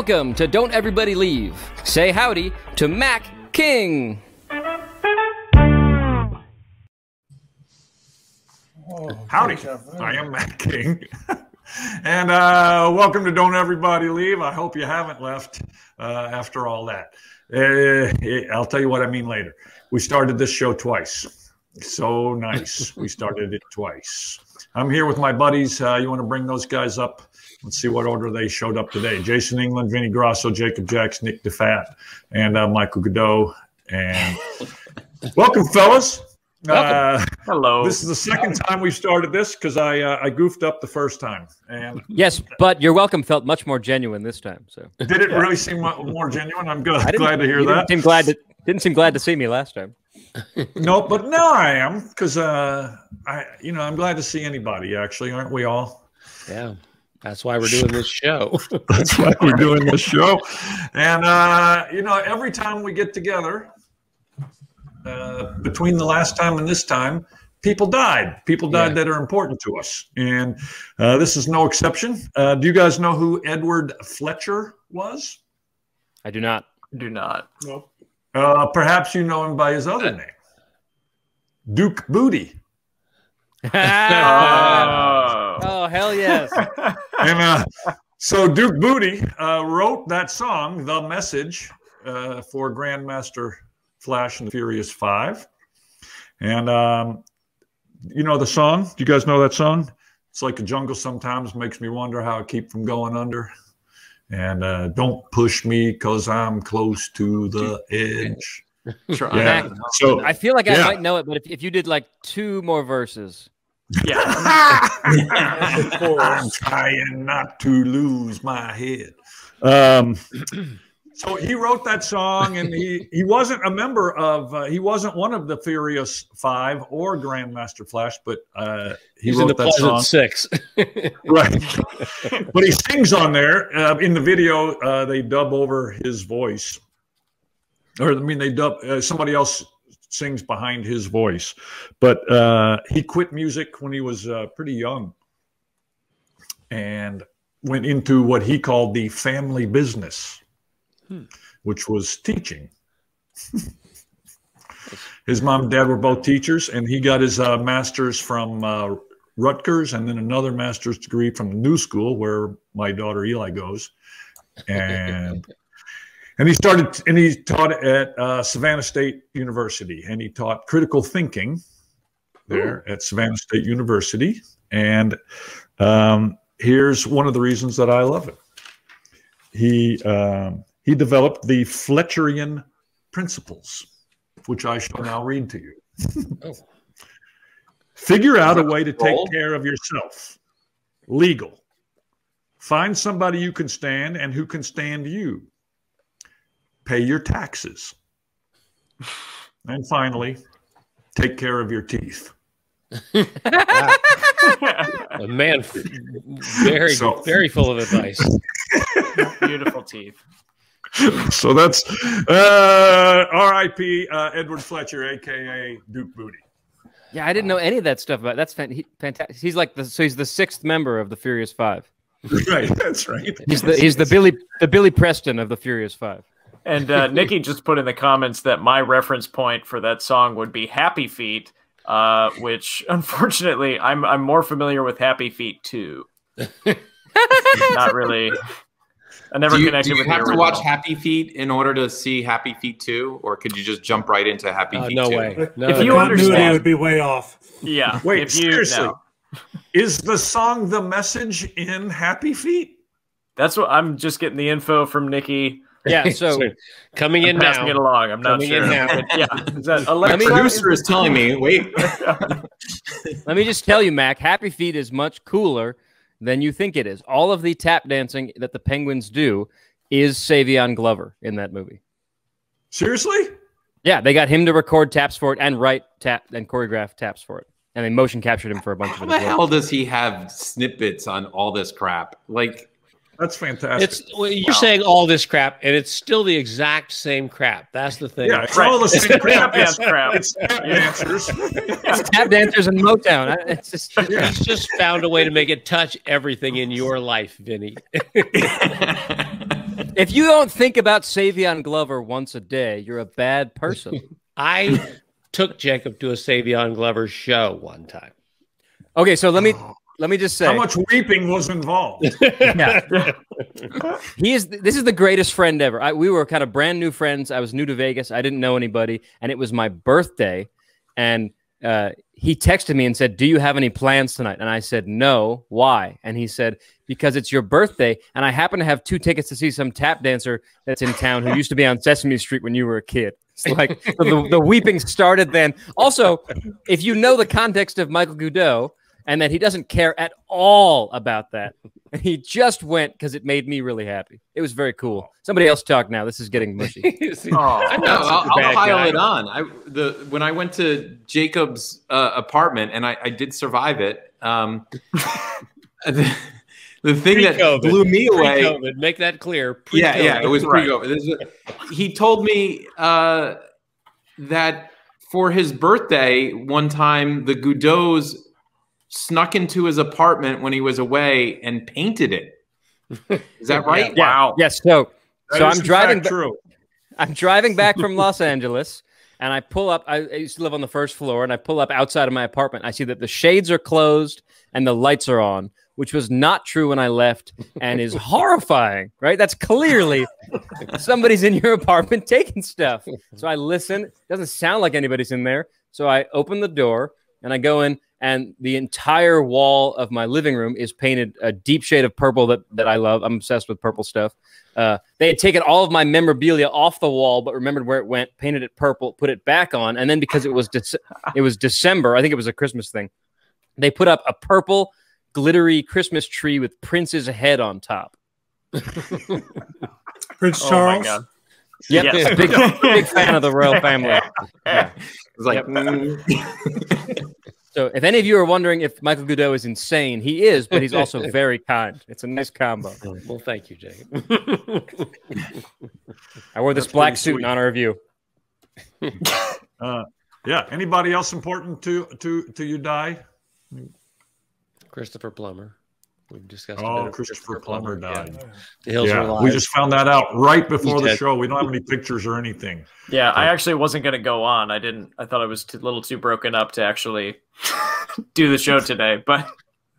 Welcome to Don't Everybody Leave. Say howdy to Mac King. Howdy, I am Mac King. And welcome to Don't Everybody Leave. I hope you haven't left after all that. I'll tell you what I mean later. We started this show twice. So nice. We started it twice. I'm here with my buddies. You want to bring those guys up? Let's see what order they showed up today. Jason England, Vinny Grasso, Jacob Jacks, Nick DeFat, and Michael Godot. And welcome, fellas. Hello. This is the second time we've started this because I goofed up the first time. And yes, but your welcome felt much more genuine this time. So did it really seem more genuine? I'm glad to hear that. Didn't seem glad to see me last time. No, but now I am because I'm glad to see anybody. Actually, aren't we all? Yeah. That's why we're doing this show. That's why we're doing this show. And, every time we get together, between the last time and this time, people died. People died that are important to us. And this is no exception. Do you guys know who Edward Fletcher was? I do not. Do not. Nope. Perhaps you know him by his other name, Duke Booty. Oh, hell yes. And so Duke Booty wrote that song, The Message, for Grandmaster Flash and the Furious 5. And, you know the song? Do you guys know that song? It's like a jungle sometimes, makes me wonder how I keep from going under. And don't push me because I'm close to the edge. Yeah. So I feel like I might know it, but if you did like 2 more verses. Yeah. I'm trying not to lose my head. So he wrote that song, and he wasn't a member of he wasn't one of the Furious 5 or Grandmaster Flash, but he wrote that song. 6. Right. But he sings on there. In the video, they dub over his voice. Or I mean, they dub somebody else sings behind his voice. But he quit music when he was pretty young and went into what he called the family business, which was teaching. His mom and dad were both teachers, and he got his master's from Rutgers and then another master's degree from the New School, where my daughter Eli goes. And he taught at Savannah State University, and he taught critical thinking there at Savannah State University. And here's one of the reasons that I love it. He developed the Fletcherian principles, which I shall now read to you. Figure out a way to take care of yourself. Legal. Find somebody you can stand and who can stand you. Pay your taxes. And finally, take care of your teeth. A man very full of advice. Beautiful teeth. So that's R.I.P. Edward Fletcher, a.k.a. Duke Booty. Yeah, I didn't know any of that stuff about. That's fantastic. He's like he's the 6th member of the Furious 5. Right, that's right. He's the Billy Preston of the Furious 5. And Nikki just put in the comments that my reference point for that song would be Happy Feet, which unfortunately I'm more familiar with Happy Feet 2. Not really. I never connected with the original. Do you have to watch Happy Feet in order to see Happy Feet 2, or could you just jump right into Happy Feet 2? No way. No, if you understand, it would be way off. Yeah. Wait, seriously. Is the song The Message in Happy Feet? That's what I'm just getting the info from Nikki. Yeah, so coming in now. Passing it along. I'm not sure. Yeah, is that the producer is telling me, wait. Let me just tell you, Mac, Happy Feet is much cooler than you think it is. All of the tap dancing that the Penguins do is Savion Glover in that movie. Seriously? Yeah, they got him to record taps for it and write tap and choreograph taps for it. And they motion captured him for a bunch of it. How the hell does he have snippets on all this crap? Like, that's fantastic. You're saying all this crap, and it's still the exact same crap. That's the thing. Yeah, it's all the same crap. It's crap. It's tap dancers. It's tap dancers and Motown. It's just, He's just found a way to make it touch everything in your life, Vinny. If you don't think about Savion Glover once a day, you're a bad person. I took Jacob to a Savion Glover show one time. Okay, so let me just say how much weeping was involved. Yeah. This is the greatest friend ever. We were kind of brand new friends. I was new to Vegas. I didn't know anybody, and it was my birthday, and he texted me and said, "Do you have any plans tonight?" And I said, "No." Why? And he said, "Because it's your birthday, and I happen to have 2 tickets to see some tap dancer that's in town who used to be on Sesame Street when you were a kid." It's like the weeping started then. Also, if you know the context of Michael Goudeau and that he doesn't care at all about that, he just went because it made me really happy. It was very cool. Somebody else talk now. This is getting mushy. I'll pile it on. When I went to Jacob's apartment, and I did survive it. The thing that blew me away. Pre-COVID, make that clear. Yeah, it was pre-COVID. He told me that for his birthday, one time the Goudeaus snuck into his apartment when he was away and painted it. Is that right? Yeah. Wow. Yes. So I'm driving. True. I'm driving back from Los Angeles, and I pull up. I used to live on the first floor, and I pull up outside of my apartment. I see that the shades are closed and the lights are on, which was not true when I left, and is horrifying. Right? That's clearly somebody's in your apartment taking stuff. So I listen. It doesn't sound like anybody's in there. So I open the door and I go in, and the entire wall of my living room is painted a deep shade of purple that I love. I'm obsessed with purple stuff. They had taken all of my memorabilia off the wall, but remembered where it went, painted it purple, put it back on, and then because it was December, I think it was a Christmas thing, they put up a purple glittery Christmas tree with Prince's head on top. Prince Charles. Oh yep, yes. big fan of the royal family. Yeah. It was like, So if any of you are wondering if Michael Goudeau is insane, he is, but he's also very kind. It's a nice combo. Well, thank you, Jacob. I wore this black suit in honor of you. Yeah. Anybody else important to you die? Christopher Plummer. We've discussed. Christopher Plummer died. Yeah. The Hills Were Alive. We just found that out right before the show. We don't have any pictures or anything. Yeah, I actually wasn't going to go on. I thought I was a little too broken up to actually do the show today, but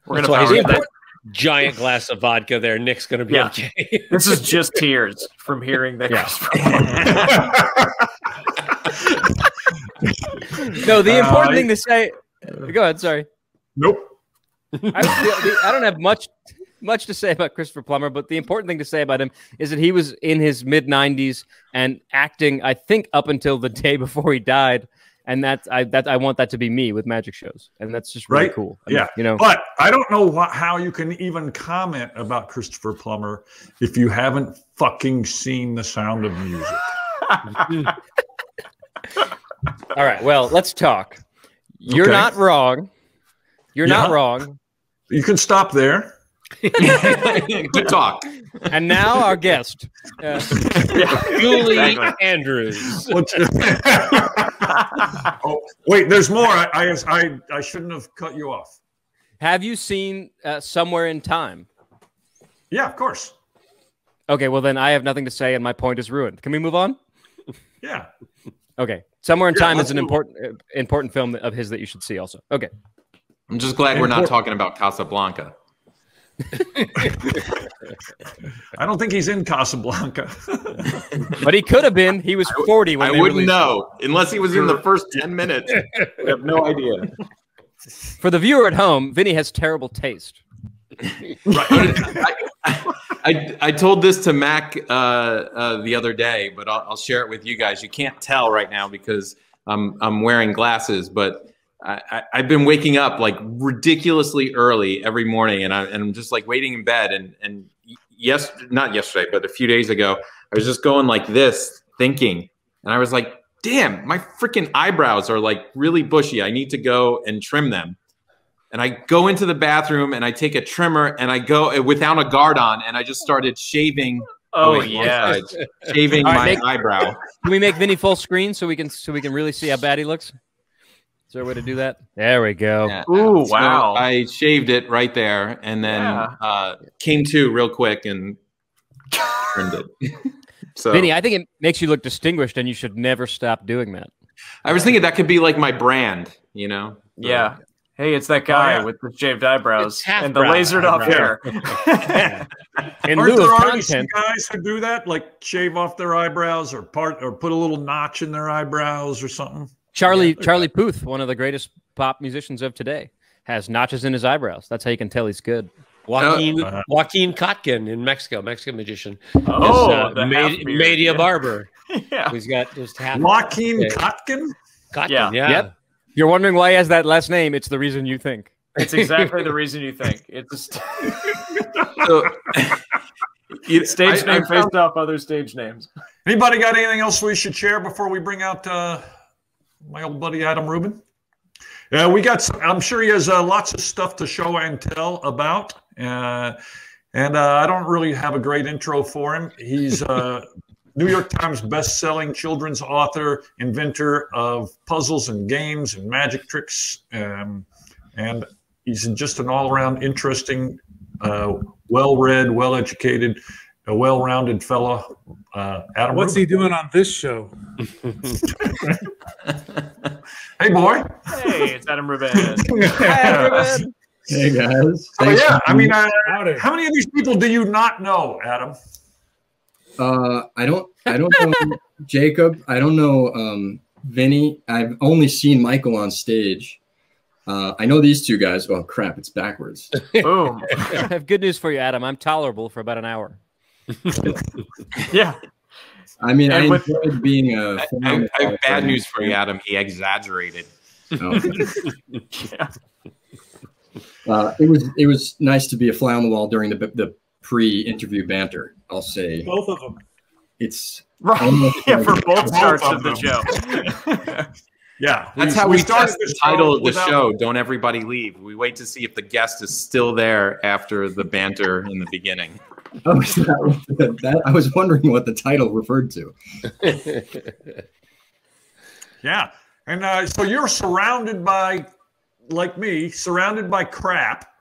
we're going to power that giant glass of vodka there. Nick's going to be okay. This is just tears from hearing that. No, the important thing to say. Go ahead. Sorry. Nope. I don't have much to say about Christopher Plummer, but the important thing to say about him is that he was in his mid-90s and acting, I think, up until the day before he died, and I want that to be me with magic shows, and that's just really cool. But I don't know how you can even comment about Christopher Plummer if you haven't fucking seen The Sound of Music. All right, well, let's talk. You're not wrong. You're not wrong. You can stop there. Good talk. And now our guest, Julie Andrews. Oh, wait, there's more. I shouldn't have cut you off. Have you seen Somewhere in Time? Yeah, of course. Okay, well then I have nothing to say, and my point is ruined. Can we move on? Yeah. Okay. Somewhere in Time is an important film of his that you should see. Also. Okay. I'm just glad we're not talking about Casablanca. I don't think he's in Casablanca. But he could have been. He was 40 when I wouldn't know unless he was in the first 10 minutes. I have no idea. For the viewer at home, Vinny has terrible taste. I told this to Mac the other day, but I'll share it with you guys. You can't tell right now because I'm wearing glasses, but I've been waking up like ridiculously early every morning, and I'm just like waiting in bed. And not yesterday, but a few days ago, I was just going like this, thinking, and I was like, "Damn, my freaking eyebrows are like really bushy. I need to go and trim them." And I go into the bathroom and I take a trimmer and I go without a guard on, and I just started shaving. Shaving my eyebrow. Can we make Vinny full screen so we can really see how bad he looks? Is there a way to do that? There we go. Yeah. Ooh, so wow. I shaved it right there and then came to real quick and earned it. So, Vinny, I think it makes you look distinguished, and you should never stop doing that. I was thinking that could be like my brand, you know? Yeah. Hey, it's that guy yeah. with the shaved eyebrows half and the brow lasered off hair. In Aren't lieu there of already some content, guys who do that, like shave off their eyebrows or put a little notch in their eyebrows or something? Charlie Puth, one of the greatest pop musicians of today, has notches in his eyebrows. That's how you can tell he's good. Joaquin Kotkin in Mexico, Mexican magician. Oh, the Media Barber. Yeah. He's got just half. Joaquin Kotkin? Kotkin, Yeah. yeah. Yep. You're wondering why he has that last name. It's the reason you think. It's exactly the reason you think. It's just So, stage name based off other stage names. Anybody got anything else we should share before we bring out my old buddy Adam Rubin? Yeah, we got. I'm sure he has lots of stuff to show and tell about, and I don't really have a great intro for him. He's New York Times best-selling children's author, inventor of puzzles and games and magic tricks, and he's just an all-around interesting, well-read, well-educated, a well-rounded fellow. Adam, what's Rubin. he doing on this show? Hey, boy. Hey, it's Adam Rubin. Hey guys. Oh, yeah, I mean, Howdy. how many of these people do you not know, Adam? I don't know Jacob. I don't know Vinny. I've only seen Michael on stage. I know these two guys. Oh crap, it's backwards. Boom. I have good news for you, Adam. I'm tolerable for about an hour. Yeah. I mean, And I with- enjoyed being a I have bad news for you, Adam. He exaggerated. Oh. Yeah. It was nice to be a fly on the wall during the pre-interview banter. I'll say Both of them. it's Right. Yeah, for both Both starts of of the them. show. Yeah, That's how we started test this the title of the without- show. Don't everybody leave. We wait to see if the guest is still there after the banter in the beginning. oh, is that I was wondering what the title referred to. Yeah, and so you're surrounded by, like me, surrounded by crap.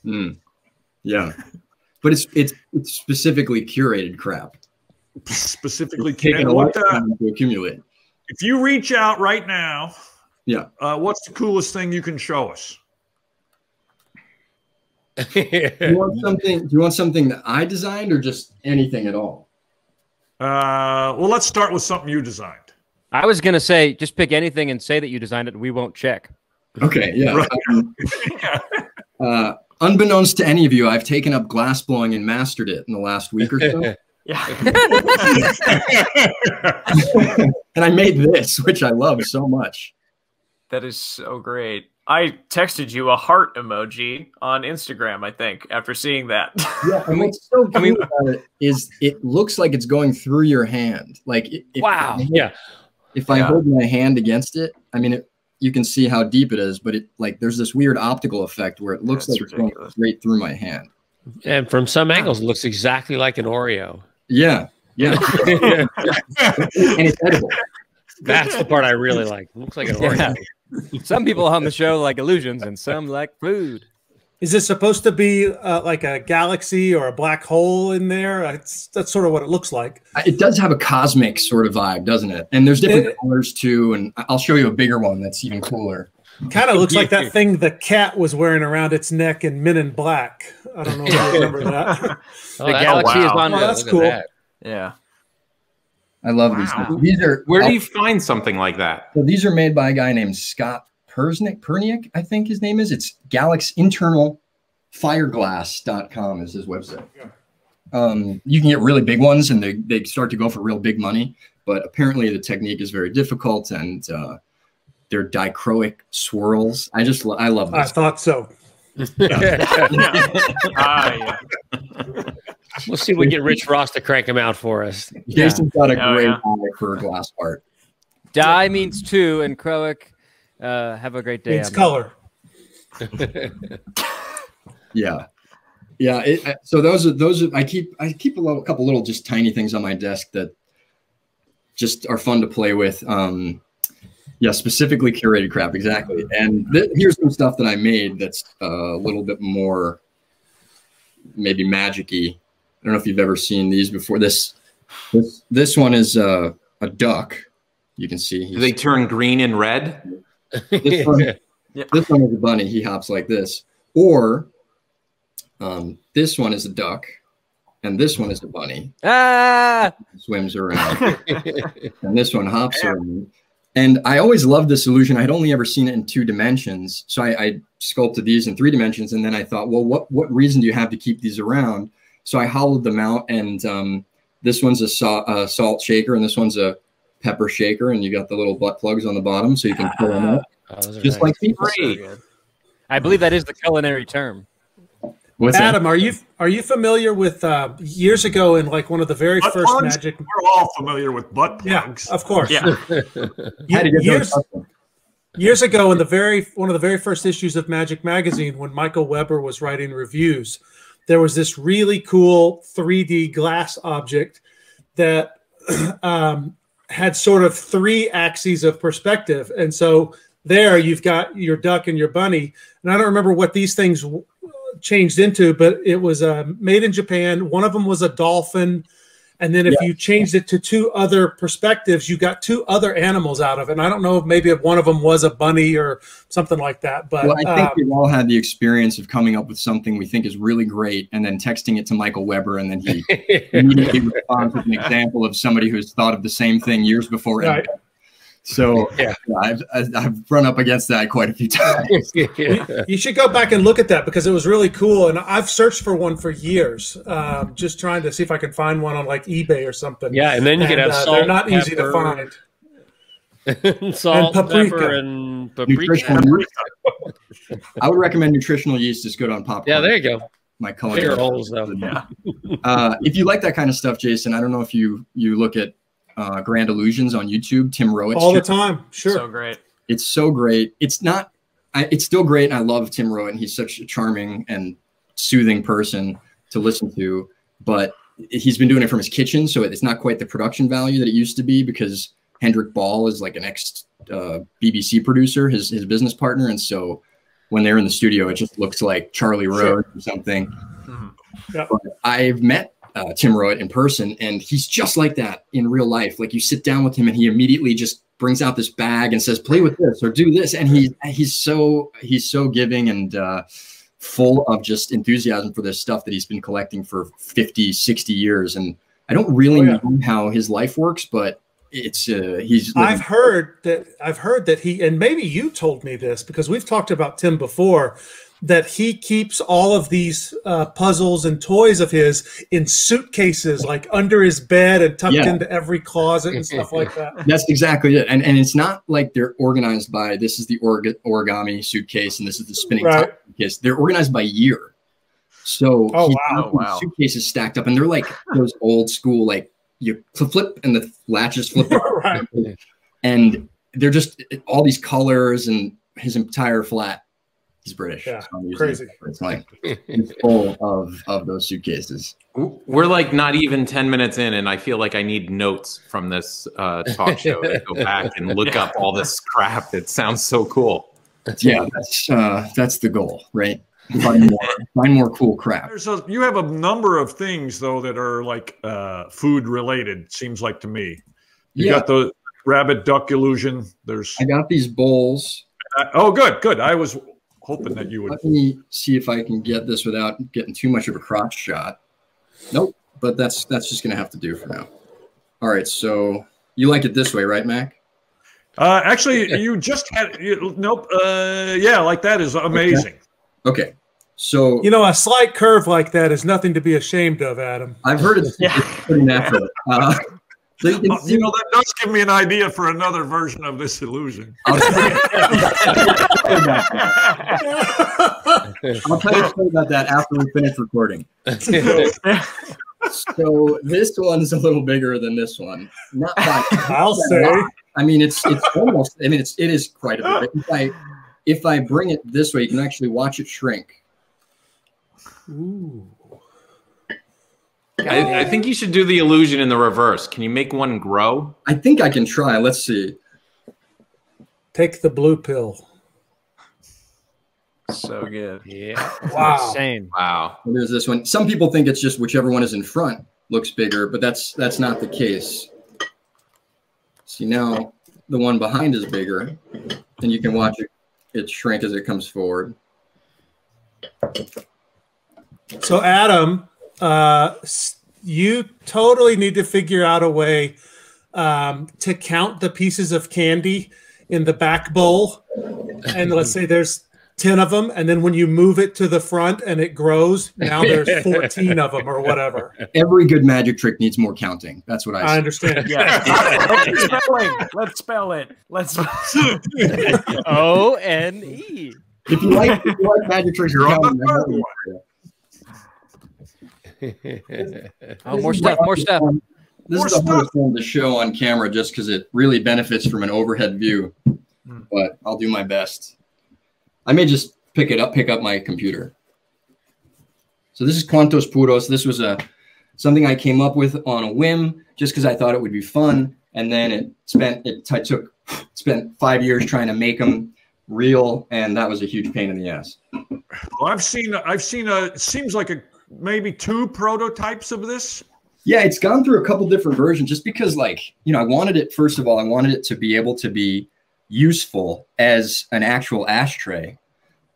Yeah, but it's specifically curated crap. Specifically, It's taken and a what, lifetime to accumulate. if you reach out right now, Yeah. what's the coolest thing you can show us? Do you want something? Do you want something that I designed, or just anything at all? Well, let's start with something you designed. I was going to say, just pick anything and say that you designed it, and we won't check. Okay. Yeah. Right. Unbeknownst to any of you, I've taken up glass blowing and mastered it in the last week or so. Yeah. And I made this, which I love so much. That is so great. I texted you a heart emoji on Instagram, I think, after seeing that. Yeah, and what's so cool about it is it looks like it's going through your hand. Like, Wow. Yeah. If I hold my hand against it, I mean, you can see how deep it is, but there's this weird optical effect where it looks That's like it's going ridiculous. straight through my hand. And from some angles, it looks exactly like an Oreo. Yeah, yeah, and it's edible. That's the part I really like. It looks like an Oreo. Yeah. Some people on the show like illusions, and some like food. Is it supposed to be like a galaxy or a black hole in there? That's sort of what it looks like. It does have a cosmic sort of vibe, doesn't it? And there's different colors too. And I'll show you a bigger one that's even cooler. Kind of looks like that thing the cat was wearing around its neck in Men in Black. I don't know if you remember that. The galaxy is on. Oh, that's Look at cool. that. Yeah. I love these. These are Where do you find something like that? So these are made by a guy named Scott Perniak, I think his name is. It's galaxinternalfireglass.com is his website. You can get really big ones, and they start to go for real big money. But apparently the technique is very difficult, and they're dichroic swirls. I love this. I thought so. Yeah. We'll see if we can get Rich Ross to crank them out for us. Jason's got a Oh, great yeah. eye for glass art. Die means two, and Croak, have a great day. It's on color. Yeah, yeah. So those are. I keep a couple little just tiny things on my desk that just are fun to play with. Yeah, specifically curated crap, exactly. And here's some stuff that I made that's a little bit more maybe magic-y. don't know if you've ever seen these before. This one is a duck. You can see. Do they turn green and red? This one, this one is a bunny. He hops like this. Or this one is a duck, and this one is a bunny. Swims around. And this one hops around. And I always loved this illusion. I'd only ever seen it in 2 dimensions. So I sculpted these in 3 dimensions. And then I thought, well, what reason do you have to keep these around? So I hollowed them out. And this one's a salt shaker, and this one's a pepper shaker. And you got the little butt plugs on the bottom, so you can pull them up. Just like people. I believe that is the culinary term. What's Adam, that? are you familiar with years ago in like one of the very Butt first plugs? magic? We're all familiar with butt plugs. Yeah, of course. Yeah. Years ago, in one of the very first issues of Magic Magazine, when Michael Weber was writing reviews, there was this really cool 3D glass object that had sort of 3 axes of perspective, and so there you've got your duck and your bunny. And I don't remember what these things changed into, but it was made in Japan. One of them was a dolphin, and then if you changed it to 2 other perspectives, you got 2 other animals out of it. And I don't know if maybe one of them was a bunny or something like that. But well, I think we've all had the experience of coming up with something we think is really great, and then texting it to Michael Weber, and then he immediately responds with an example of somebody who's thought of the same thing years before. Right. So I've run up against that quite a few times. You should go back and look at that, because it was really cool. And I've searched for one for years, just trying to see if I can find one on like eBay or something. Yeah, and then you can have salt. They're not easy to find. Salt, and paprika. pepper, and paprika. I would recommend nutritional yeast is good on popcorn. Yeah, there you go. My color. Bigger holes though. Yeah. If you like that kind of stuff, Jason, I don't know if you look at Grand Illusions on YouTube. Tim Rowett's all the time. Sure. So great. It's so great. It's not. It's still great, and I love Tim Rowett, and he's such a charming and soothing person to listen to. But he's been doing it from his kitchen, so it's not quite the production value that it used to be, because Hendrik Ball is like an ex BBC producer, his business partner, and so when they're in the studio, it just looks like Charlie Rose or something. Mm-hmm. Yeah. But I've met Tim Rowett in person, and he's just like that in real life. Like, you sit down with him and he immediately just brings out this bag and says, play with this or do this. And he's so giving and full of just enthusiasm for this stuff that he's been collecting for 50, 60 years. And I don't really know how his life works, but it's I've heard that he, and maybe you told me this because we've talked about Tim before, that he keeps all of these puzzles and toys of his in suitcases, like under his bed and tucked into every closet and stuff like that. That's exactly it. And it's not like they're organized by, this is the origami suitcase and this is the spinning top suitcase. They're organized by year. So suitcases stacked up, and they're like those old school, like you flip and the latches flip. And they're just all these colors, and his entire flat. He's British. Yeah, so crazy. It's like it's full of those suitcases. We're like not even 10 minutes in, and I feel like I need notes from this talk show to go back and look up all this crap. It sounds so cool. Yeah, that's the goal, right? Find more cool crap. You have a number of things though that are like food related. Seems like to me. You got the rabbit duck illusion. I got these bowls. Oh, good. I was hoping that you would. Let me see if I can get this without getting too much of a crotch shot. Nope, but that's just gonna have to do for now. All right, so you like it this way, right, Mac? Actually, you just had nope. Yeah, like that is amazing. Okay, so a slight curve like that is nothing to be ashamed of, Adam. I've heard it's pretty natural. So that does give me an idea for another version of this illusion. I'll tell you about that after we finish recording. So this one's a little bigger than this one. Not by I'll say. I mean, it's almost. I mean, it is quite a bit. If I bring it this way, you can actually watch it shrink. Ooh. I think you should do the illusion in the reverse. Can you make one grow? I think I can try. Let's see. Take the blue pill. So good. Yeah. Wow. Insane. Wow. And there's this one. Some people think it's just whichever one is in front looks bigger, but that's not the case. See, now the one behind is bigger, and you can watch it shrink as it comes forward. So, Adam, you totally need to figure out a way to count the pieces of candy in the back bowl. And let's say there's 10 of them. And then when you move it to the front and it grows, now there's 14 of them or whatever. Every good magic trick needs more counting. That's what I I say. understand. Yeah. Let's spell it. O-N-E. If you like magic tricks, You're on counting, the then third I'll- Oh, more stuff, more stuff. This More is the hardest stuff. one to show on camera just because it really benefits from an overhead view, but I'll do my best. I may just pick up my computer. So this is Cuantos Puros. This was something I came up with on a whim just because I thought it would be fun. And then it spent 5 years trying to make them real, and that was a huge pain in the ass. Well, I've seen it seems like maybe 2 prototypes of this. Yeah, it's gone through a couple different versions just because, like, I wanted it, first of all, I wanted it to be able to be useful as an actual ashtray.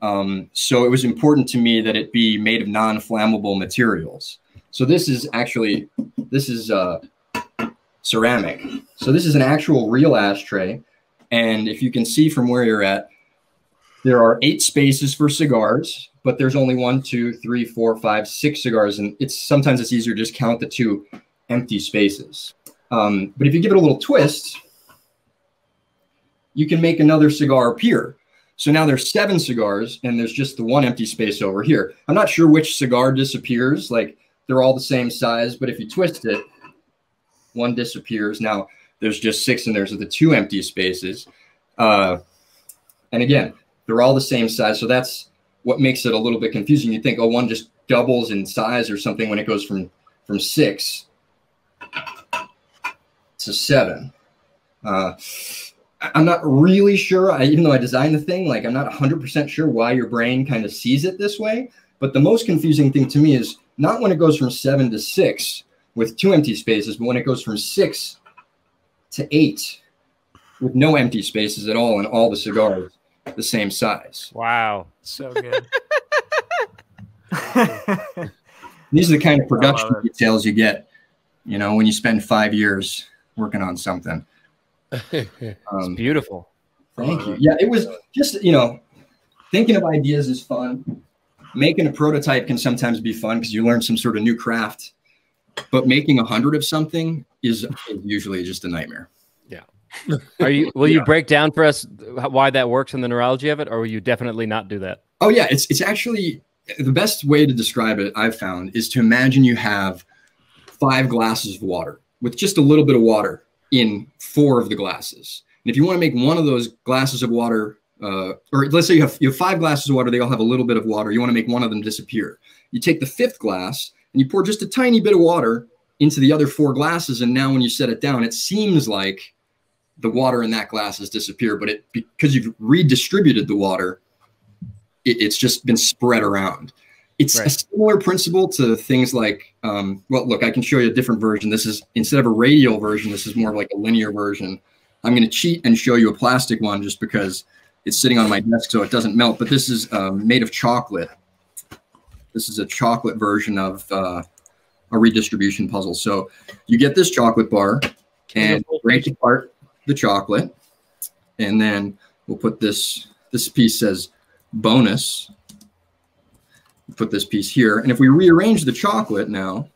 So it was important to me that it be made of non-flammable materials. So this is ceramic. So this is an actual real ashtray. And if you can see from where you're at, there are 8 spaces for cigars, but there's only 1, 2, 3, 4, 5, 6 cigars. And sometimes it's easier to just count the 2 empty spaces. But if you give it a little twist, you can make another cigar appear. So now there's 7 cigars and there's just the 1 empty space over here. I'm not sure which cigar disappears. Like, they're all the same size, but if you twist it, 1 disappears. Now there's just 6 and there's the 2 empty spaces. And again, they're all the same size. So that's what makes it a little bit confusing. You think, oh, one just doubles in size or something when it goes from 6 to 7. I'm not really sure, even though I designed the thing, like, I'm not 100% sure why your brain kind of sees it this way. But the most confusing thing to me is not when it goes from 7 to 6 with 2 empty spaces, but when it goes from 6 to 8 with no empty spaces at all and all the cigars the same size. Wow. So good. These are the kind of production love it. details you get, when you spend 5 years working on something. Beautiful. Thank you. Yeah, it was just, thinking of ideas is fun. Making a prototype can sometimes be fun because you learn some sort of new craft. But making 100 of something is usually just a nightmare. Will you break down for us why that works and the neurology of it, or will you definitely not do that? Oh yeah, it's actually the best way to describe it I've found is to imagine you have 5 glasses of water with just a little bit of water in 4 of the glasses. And if you want to make one of those glasses of water, or let's say you have 5 glasses of water, they all have a little bit of water. You want to make one of them disappear. You take the 5th glass and you pour just a tiny bit of water into the other 4 glasses. And now when you set it down, it seems like the water in that glass has disappeared, but because you've redistributed the water, it's just been spread around. It's right. A similar principle to things like, well, look, I can show you a different version. This is, instead of a radial version, this is more of like a linear version. I'm going to cheat and show you a plastic one just because it's sitting on my desk so it doesn't melt, but this is made of chocolate. This is a chocolate version of a redistribution puzzle. So you get this chocolate bar and break apart the chocolate, and then we'll put this piece says bonus. Put this piece here, and if we rearrange the chocolate now,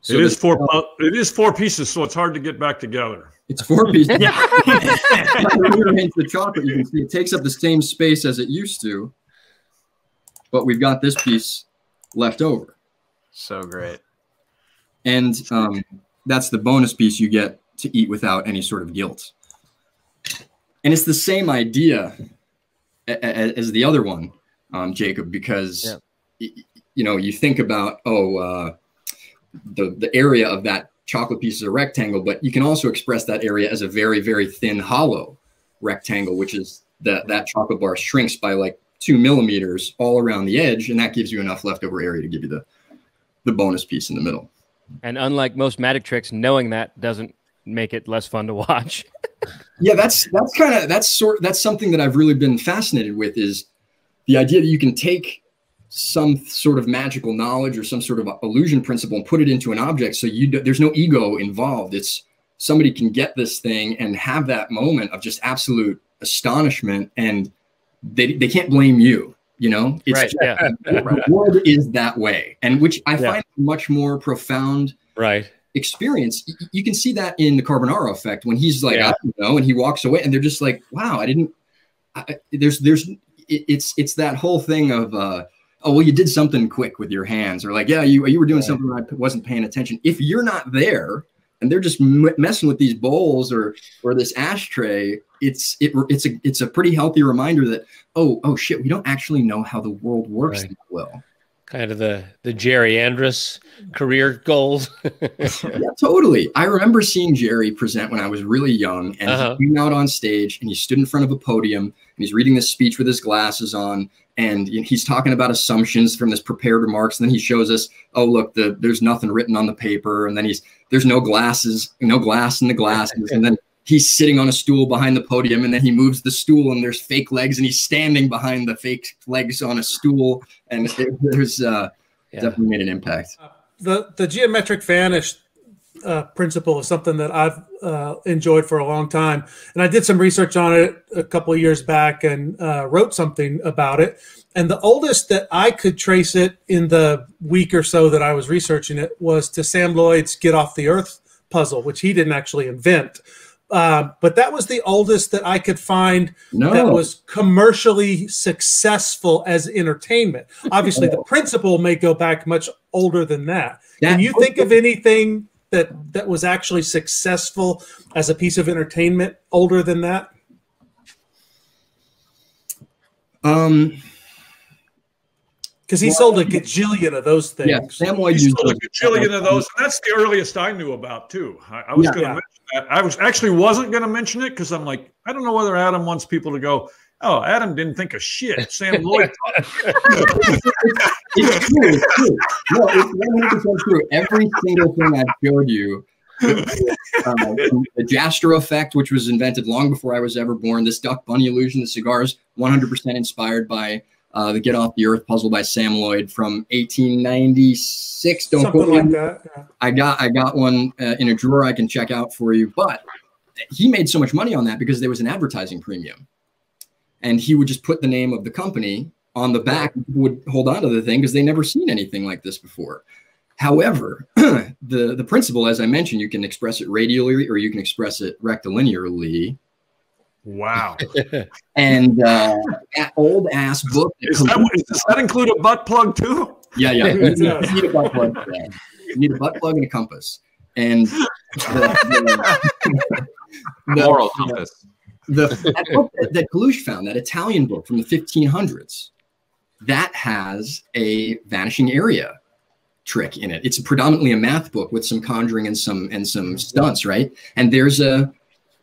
so It is 4 pieces, so it's hard to get back together. it's 4 pieces. If we rearrange the chocolate, you can see it takes up the same space as it used to, but we've got this piece left over. So great. And that's the bonus piece you get to eat without any sort of guilt. And it's the same idea as the other one, Jacob, because you think about the area of that chocolate piece is a rectangle, but you can also express that area as a very, very thin hollow rectangle, which is that chocolate bar shrinks by like 2 millimeters all around the edge, and that gives you enough leftover area to give you the bonus piece in the middle. And unlike most magic tricks, knowing that doesn't make it less fun to watch. Yeah, that's something that I've really been fascinated with, is the idea that you can take some sort of magical knowledge or some sort of illusion principle and put it into an object. So there's no ego involved. It's somebody can get this thing and have that moment of just absolute astonishment, and they can't blame you. You know, it's right, yeah. The world is that way, and which I find much more profound experience. You can see that in the Carbonaro effect when he's like, I don't know, and he walks away, and they're just like, wow, it's that whole thing of, oh, well, you did something quick with your hands, or like, yeah, you were doing something when I wasn't paying attention. If you're not there and they're just messing with these bowls or this ashtray, it's a pretty healthy reminder that, oh shit, we don't actually know how the world works that well. Kind of the Jerry Andrus career goals. Yeah, totally. I remember seeing Jerry present when I was really young, and he came out on stage and he stood in front of a podium and he's reading this speech with his glasses on, and he's talking about assumptions from this prepared remarks. And then he shows us, oh, look, there's nothing written on the paper. And then there's no glass in the glasses. And then he's sitting on a stool behind the podium, and then he moves the stool and there's fake legs, and he's standing behind the fake legs on a stool. And there's definitely made an impact. The geometric vanish principle is something that I've enjoyed for a long time. And I did some research on it a couple of years back and wrote something about it. And the oldest that I could trace it in the week or so that I was researching it was to Sam Loyd's Get Off the Earth puzzle, which he didn't actually invent. But that was the oldest that I could find that was commercially successful as entertainment. Obviously, the principle may go back much older than that. Can you think of anything that was actually successful as a piece of entertainment older than that? Because he sold a gajillion of those things. Yeah, Sam Lloyd used a gajillion of those. And that's the earliest I knew about too. I was going to mention that. I wasn't going to mention it because I'm like, I don't know whether Adam wants people to go, oh, Adam didn't think of shit. Sam Lloyd. It's true. It's true. No, it's 100% true. Every single thing I showed you, the Jastrow effect, which was invented long before I was ever born, this duck bunny illusion, the cigars, 100% inspired by the Get Off the Earth puzzle by Sam Lloyd from 1896. Don't quote me. Yeah. I got one in a drawer I can check out for you. But he made so much money on that because there was an advertising premium. And he would just put the name of the company on the back, would hold on to the thing because they never seen anything like this before. However, the principle, as I mentioned, you can express it radially or you can express it rectilinearly. Wow. And that old ass book. Does that include a butt plug too? Yeah. You need a butt plug for that. You need a butt plug and a compass. And the moral compass. That book that Kalush found, that Italian book from the 1500s, that has a vanishing area trick in it. It's predominantly a math book with some conjuring and some stunts, right? And there's an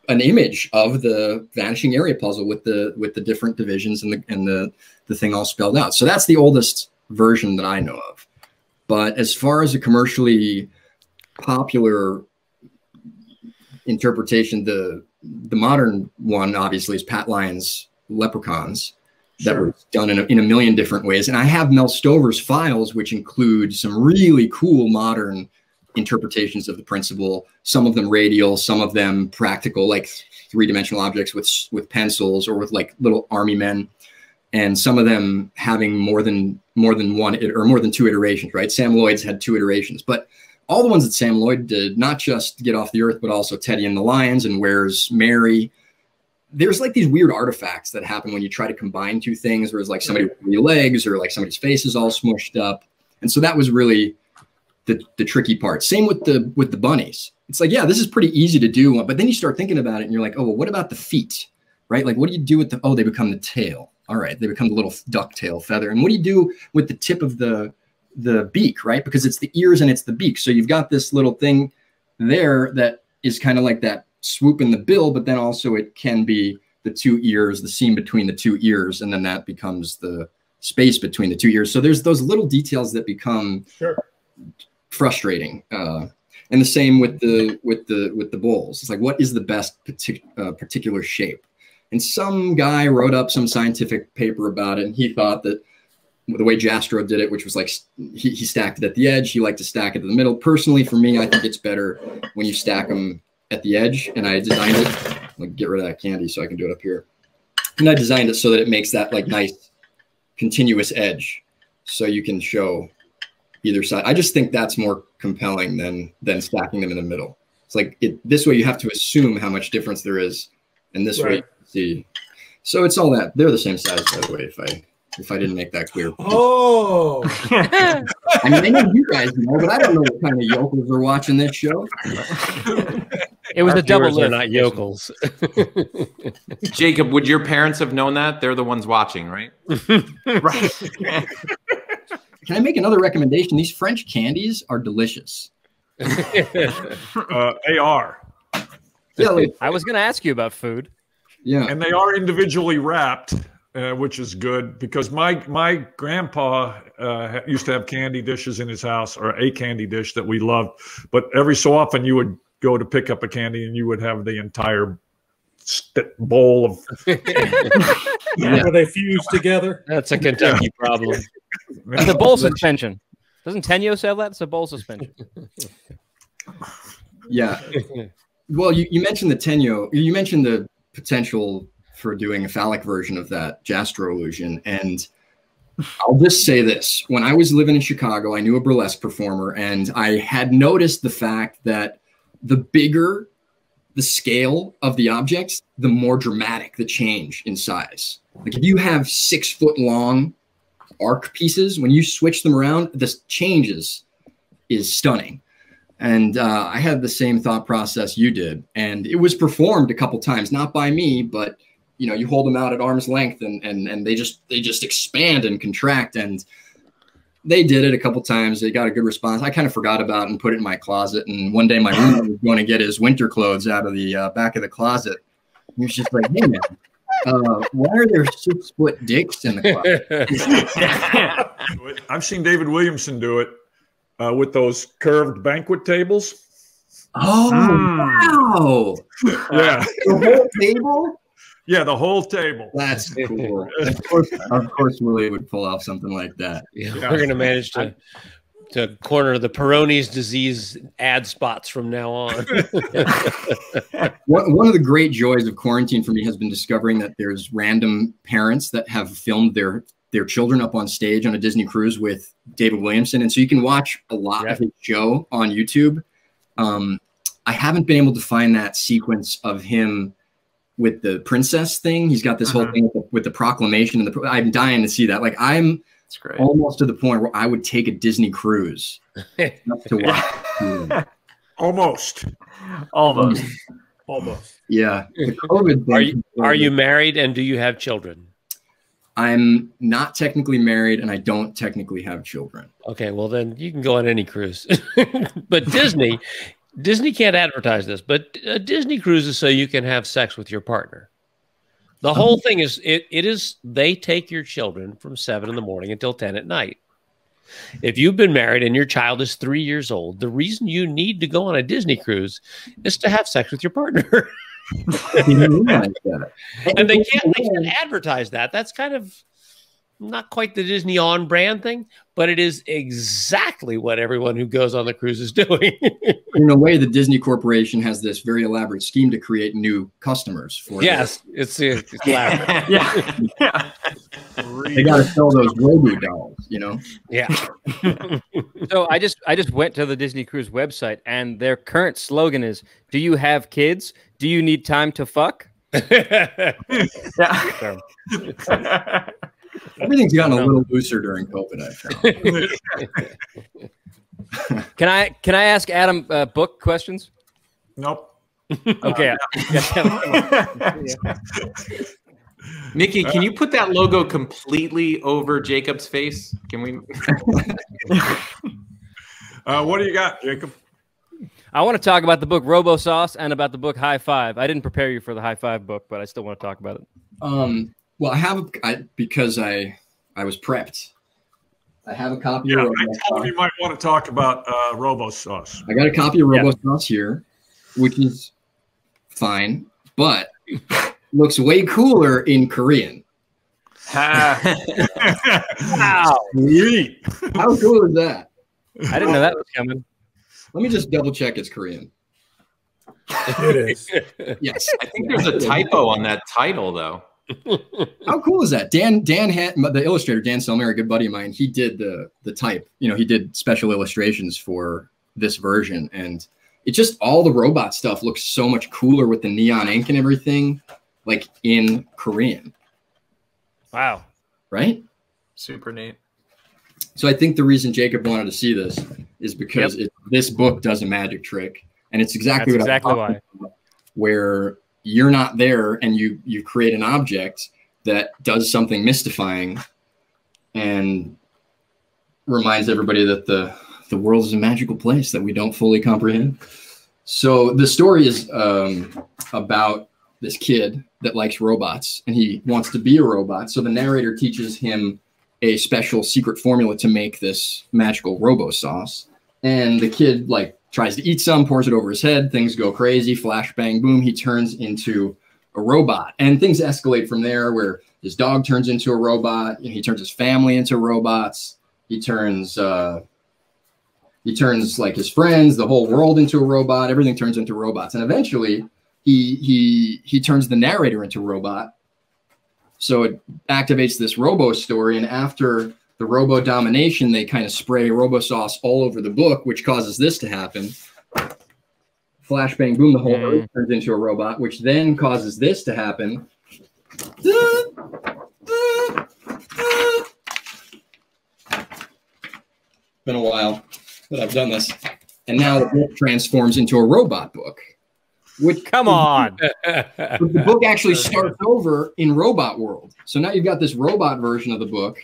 image of the vanishing area puzzle with the different divisions and the thing all spelled out. So that's the oldest version that I know of. But as far as a commercially popular interpretation, the modern one obviously is Pat Lyon's Leprechauns. That were done in a million different ways. And I have Mel Stover's files, which include some really cool modern interpretations of the principle, some of them radial, some of them practical, like three-dimensional objects with pencils or with like little army men, and some of them having more than one or more than two iterations, right? Sam Lloyd's had 2 iterations, but all the ones that Sam Lloyd did, not just Get Off the Earth, but also Teddy and the Lions and Where's Mary. There's like these weird artifacts that happen when you try to combine 2 things, where it's like somebody with 3 legs or like somebody's face is all smushed up. And so that was really the tricky part. Same with the bunnies. It's like, yeah, this is pretty easy to do, but then you start thinking about it and you're like, oh, well, what about the feet, right? Like, what do you do with they become the tail. All right. They become the little ducktail feather. And what do you do with the tip of the beak, right? Because it's the ears and it's the beak. So you've got this little thing there that is kind of like that swoop in the bill, but then also it can be the two ears, the seam between the two ears, and then that becomes the space between the two ears. So there's those little details that become frustrating. And the same with the bowls. It's like, what is the best particular shape? And some guy wrote up some scientific paper about it, and he thought that the way Jastrow did it, which was like he stacked it at the edge, he liked to stack it in the middle. Personally, for me, I think it's better when you stack them at the edge. And I designed it, like, get rid of that candy so I can do it up here. And I designed it so that it makes that like nice continuous edge, so you can show either side. I just think that's more compelling than stacking them in the middle. It's like this way you have to assume how much difference there is, and this way you can see. So it's all that. They're the same size, by the way, if I didn't make that clear. Oh. I mean, I know you guys know, but I don't know what kind of yokels are watching this show. It was a double They're lift. not yokels. Jacob, would your parents have known that? They're the ones watching, right? Right. Can I make another recommendation? These French candies are delicious. They are. Yeah, like, I was going to ask you about food. yeah. And they are individually wrapped, which is good, because my grandpa used to have candy dishes in his house, or a candy dish that we loved. But every so often you would go to pick up a candy and you would have the entire bowl of Where they fuse together. That's a Kentucky problem. It's a bowl suspension. Doesn't Tenyo sell that? It's a bowl suspension. Yeah. Well, you mentioned the Tenyo. You mentioned the potential for doing a phallic version of that Jastrow illusion. And I'll just say this. When I was living in Chicago, I knew a burlesque performer, and I had noticed the fact that the bigger the scale of the objects, the more dramatic the change in size. Like if you have 6 foot long arc pieces, when you switch them around, the changes is stunning. And I had the same thought process you did, and it was performed a couple times, not by me, but you know, you hold them out at arm's length, and they just expand and contract. And they did it a couple times. They got a good response. I kind of forgot about it and put it in my closet. And one day my roommate was going to get his winter clothes out of the back of the closet. He was just like, "Hey man, why are there 6 foot dicks in the closet?" I've seen David Williamson do it with those curved banquet tables. Oh, wow. Yeah. The whole table? Yeah, the whole table. That's cool. Of course, Willie would pull off something like that. Yeah, we're going to manage to corner the Peyronie's disease ad spots from now on. One of the great joys of quarantine for me has been discovering that there's random parents that have filmed their children up on stage on a Disney cruise with David Williamson. And so you can watch a lot of his show on YouTube. I haven't been able to find that sequence of him with the princess thing. He's got this whole thing with the proclamation, and I'm dying to see that. Like That's great. Almost to the point where I would take a Disney cruise to watch. Almost. Yeah. The COVID thing, Are you married, and do you have children? I'm not technically married, and I don't technically have children. Okay, well then you can go on any cruise. But Disney can't advertise this, but a Disney cruise is so you can have sex with your partner. The whole thing is, they take your children from 7 in the morning until 10 at night. If you've been married and your child is 3 years old, the reason you need to go on a Disney cruise is to have sex with your partner. And they can't advertise that. That's kind of not quite the Disney on brand thing, but it is exactly what everyone who goes on the cruise is doing. In a way, the Disney Corporation has this very elaborate scheme to create new customers for it's elaborate. Yeah. They got to sell those Grogu dolls, you know? Yeah. So I just went to the Disney Cruise website, and their current slogan is, "Do you have kids? Do you need time to fuck?" Yeah. Everything's gotten a little looser during COVID, I found. Can I ask Adam book questions? Nope. Okay. Nikki, can you put that logo completely over Jacob's face? Can we? What do you got, Jacob? I want to talk about the book Robo Sauce and about the book High Five. I didn't prepare you for the High Five book, but I still want to talk about it. Well, because I was prepped. I have a copy of Yeah, Robo I told Sauce. him you might want to talk about Robo Sauce. I got a copy of Robo Sauce here, which is fine, but looks way cooler in Korean. Ha. Wow. Sweet. How cool is that? I didn't know that was coming. Let me just double check it's Korean. It is. Yes. I think there's a typo on that title, though. How cool is that? The illustrator, Dan Selmer, a good buddy of mine, he did the type. You know, he did special illustrations for this version, and it just all the robot stuff looks so much cooler with the neon ink and everything, like in Korean. Wow. Right? Super neat. So I think the reason Jacob wanted to see this is because this book does a magic trick, and it's exactly That's what exactly I'm why. talking about, where you're not there and you create an object that does something mystifying and reminds everybody that the world is a magical place that we don't fully comprehend. So the story is about this kid that likes robots and he wants to be a robot. So the narrator teaches him a special secret formula to make this magical robo sauce. And the kid tries to eat some, pours it over his head, things go crazy, flash, bang, boom, he turns into a robot. And things escalate from there where his dog turns into a robot, he turns his family into robots, he turns like his friends, the whole world into a robot, everything turns into robots. And eventually he turns the narrator into a robot. So it activates this robo story, and after the robo domination, they kind of spray robo sauce all over the book, which causes this to happen. Flash, bang, boom, the whole earth turns into a robot, which then causes this to happen. Been a while that I've done this. And now the book transforms into a robot book. Which Come on. the book actually starts over in robot world. So now you've got this robot version of the book,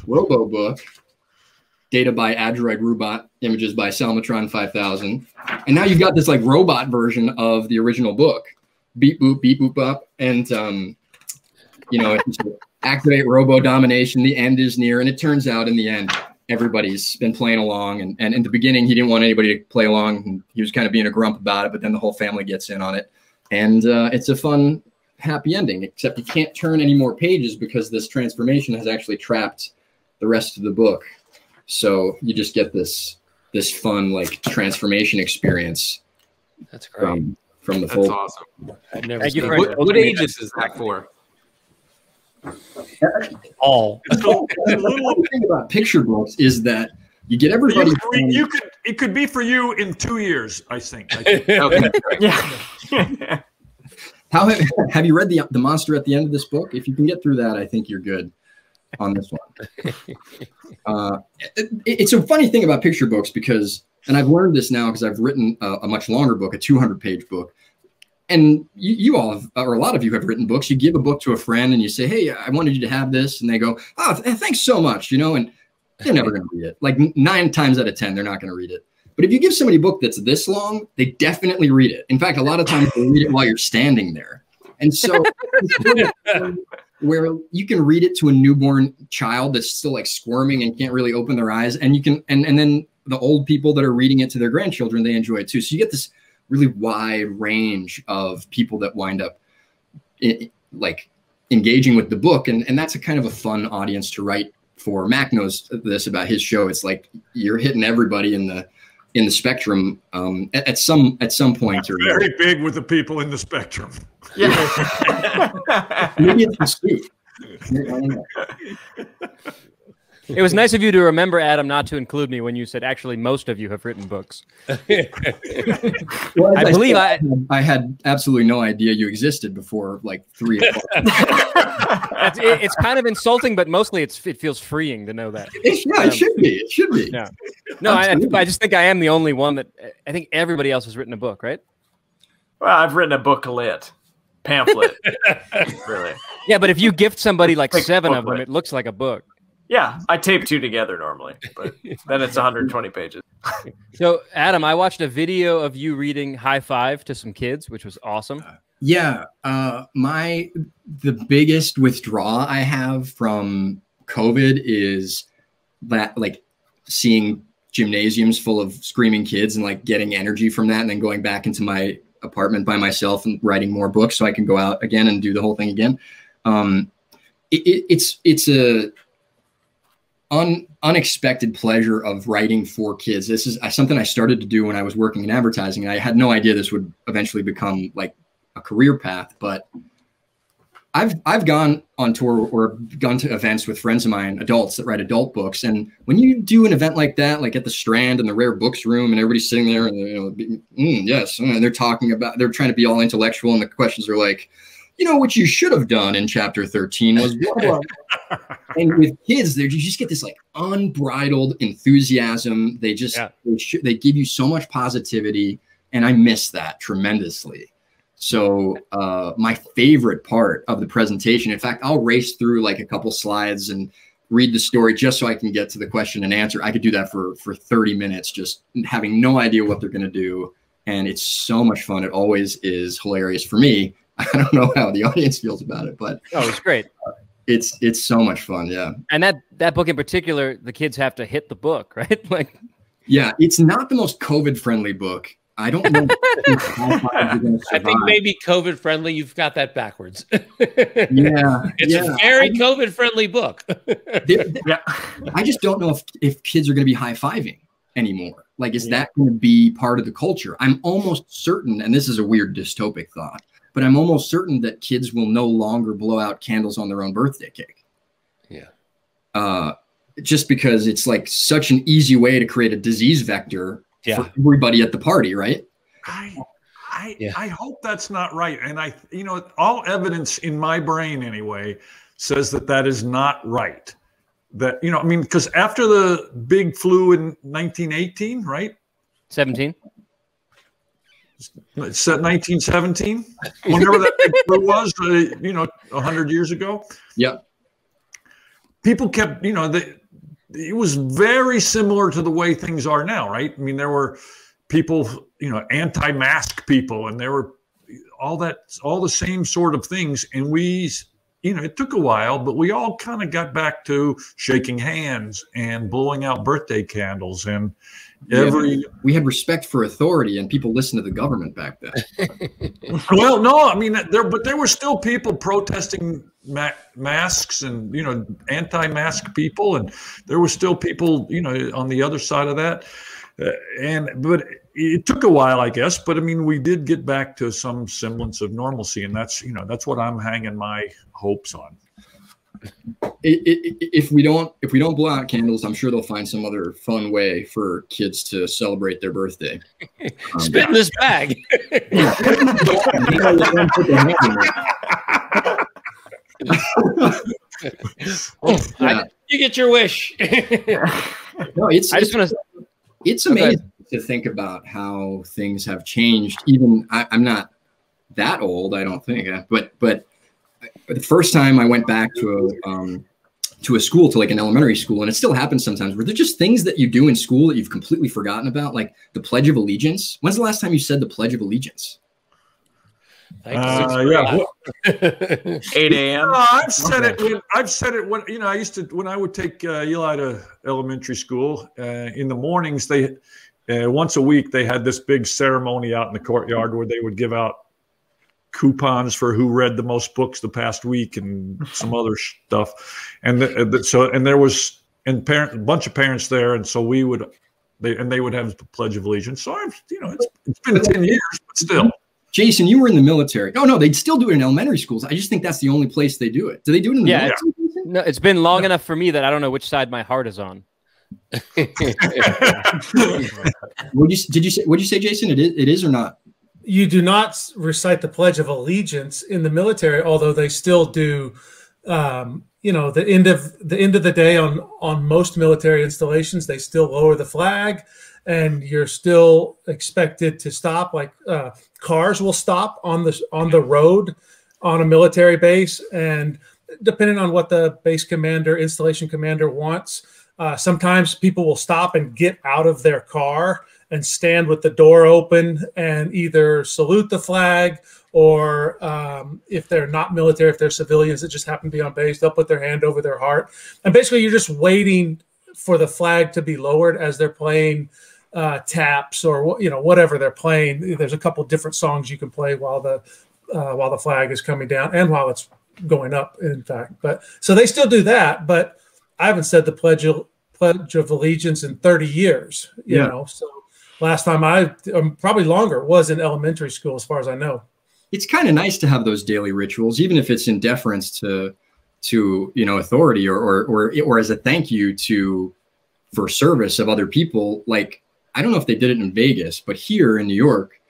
Robo Book, data by Adroid Robot, images by Salmatron 5000. And now you've got this robot version of the original book. Beep boop up. And, it's activate robo domination. The end is near. And it turns out in the end, everybody's been playing along. And in the beginning, he didn't want anybody to play along. And he was kind of being a grump about it, but then the whole family gets in on it. And it's a fun, happy ending, except you can't turn any more pages because this transformation has actually trapped the rest of the book. So you just get this fun transformation experience. That's great. From the That's full. awesome. I've never Thank you seen for- that. What ages is that for? All. The thing about picture books is that you get everybody. It could be for you in 2 years, I think. Okay. Yeah. How have you read the monster at the end of this book? If you can get through that, I think you're good on this one. It's a funny thing about picture books because, and I've learned this now because I've written a much longer book, a 200-page book. And you all have, or a lot of you have written books. You give a book to a friend and you say, "Hey, I wanted you to have this," and they go, "Oh, thanks so much," and they're never going to read it. 9 times out of 10, they're not going to read it. But if you give somebody a book that's this long, they definitely read it. In fact, a lot of times they read it while you're standing there. And so where you can read it to a newborn child that's still squirming and can't really open their eyes. And you can, and then the old people that are reading it to their grandchildren, they enjoy it too. So you get this really wide range of people that wind up engaging with the book. And that's a kind of a fun audience to write for. Mac knows this about his show. It's you're hitting everybody in the spectrum at some point. Or Very big with the people in the spectrum. Yeah. maybe it's the soup. I don't know. It was nice of you to remember, Adam, not to include me when you said actually most of you have written books. Well, I believe I had absolutely no idea you existed before 3 o'clock. It's kind of insulting, but mostly it feels freeing to know that. It should be. It should be. Yeah. No, I just think I am the only one that I think everybody else has written a book, right? Well, I've written a booklet, pamphlet. Really? Yeah, but if you gift somebody 7 of them, booklet. it looks like a book. Yeah, I tape two together normally, but then it's 120 pages. So, Adam, I watched a video of you reading High Five to some kids, which was awesome. Yeah, the biggest withdrawal I have from COVID is that, like, seeing gymnasiums full of screaming kids and like getting energy from that, and then going back into my apartment by myself and writing more books so I can go out again and do the whole thing again. It's a unexpected pleasure of writing for kids. This is something I started to do when I was working in advertising, and I had no idea this would eventually become like a career path. But I've gone on tour or gone to events with friends of mine, adults that write adult books, and when you do an event like that, like at the Strand and the Rare Books room, and everybody's sitting there and yes, and they're talking about, they're trying to be all intellectual, and the questions are like, what you should have done in chapter 13 was blah, blah. And with kids, you just get this like unbridled enthusiasm. They just, they give you so much positivity. And I miss that tremendously. So my favorite part of the presentation, in fact, I'll race through like a couple slides and read the story just so I can get to the question and answer. I could do that for 30 minutes, just having no idea what they're going to do. And it's so much fun. It always is hilarious for me. I don't know how the audience feels about it, but it's great. It's so much fun. Yeah. And that book in particular, the kids have to hit the book, right? Like, yeah, it's not the most COVID friendly book. I don't know. I think maybe COVID friendly. You've got that backwards. Yeah. It's a very COVID friendly book. Yeah. I just don't know if kids are going to be high-fiving anymore. Like, is that going to be part of the culture? I'm almost certain, and this is a weird dystopic thought, but I'm almost certain that kids will no longer blow out candles on their own birthday cake. Yeah. Just because it's like such an easy way to create a disease vector for everybody at the party, right? I hope that's not right. And all evidence in my brain anyway says that is not right. That, because after the big flu in 1918, right? 17. It's 1917, whenever that big flu was, 100 years ago. Yep. People kept, it was very similar to the way things are now, right? I mean, there were people, anti-mask people, and there were all the same sort of things. And we, it took a while, but we all kind of got back to shaking hands and blowing out birthday candles. And we had respect for authority, and people listened to the government back then. Well, no, I mean, there were still people protesting masks and, anti-mask people. And there were still people, on the other side of that. But it took a while, I guess. But I mean, we did get back to some semblance of normalcy. And that's what I'm hanging my hopes on. If we don't blow out candles, I'm sure they'll find some other fun way for kids to celebrate their birthday. Spit in this bag. You get your wish. No, it's amazing to think about how things have changed. Even I'm not that old, I don't think, but the first time I went back to a school, to like an elementary school, and it still happens sometimes, where there's just things that you do in school that you've completely forgotten about, like the Pledge of Allegiance. When's the last time you said the Pledge of Allegiance? 8 a.m. I've said it when I used to, when I would take Eli to elementary school in the mornings. They once a week they had this big ceremony out in the courtyard where they would give out coupons for who read the most books the past week and some other stuff. And there was a bunch of parents there, and so they would have the Pledge of Allegiance. So it's been 10 years, but still. Jason, you were in the military. Oh no, they still do it in elementary schools. I just think that's the only place they do it. Do they do it in the military? No, it's been long enough for me that I don't know which side my heart is on. What'd you say, Jason? It is or not? You do not recite the Pledge of Allegiance in the military, although they still do. The end of the day on most military installations, they still lower the flag, and you're still expected to stop. Like cars will stop on the road on a military base, and depending on what the base commander, installation commander wants. Sometimes people will stop and get out of their car and stand with the door open and either salute the flag, or if they're not military, if they're civilians that just happen to be on base, they'll put their hand over their heart. And basically you're just waiting for the flag to be lowered as they're playing taps or, you know, whatever they're playing. There's a couple different songs you can play while the flag is coming down and while it's going up, in fact. But so they still do that, but I haven't said the Pledge of Allegiance in 30 years, you know. So last time probably longer, was in elementary school, as far as I know. It's kind of nice to have those daily rituals, even if it's in deference to you know, authority or as a thank you for service of other people. Like, I don't know if they did it in Vegas, but here in New York,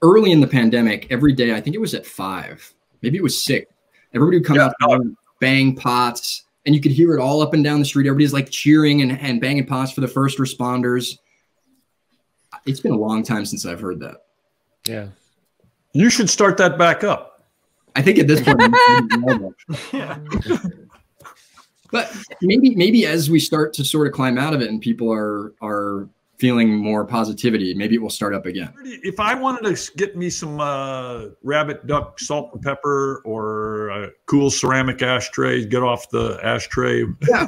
early in the pandemic, every day, I think it was at 5, maybe it was 6, everybody would come out and bang pots, and you could hear it all up and down the street. Everybody's like cheering and banging pots for the first responders. It's been a long time since I've heard that. Yeah. You should start that back up. I think at this point, but maybe as we start to sort of climb out of it and people are feeling more positivity, maybe it will start up again. If I wanted to get me some rabbit duck salt and pepper or a cool ceramic ashtray, get off the ashtray. Yeah.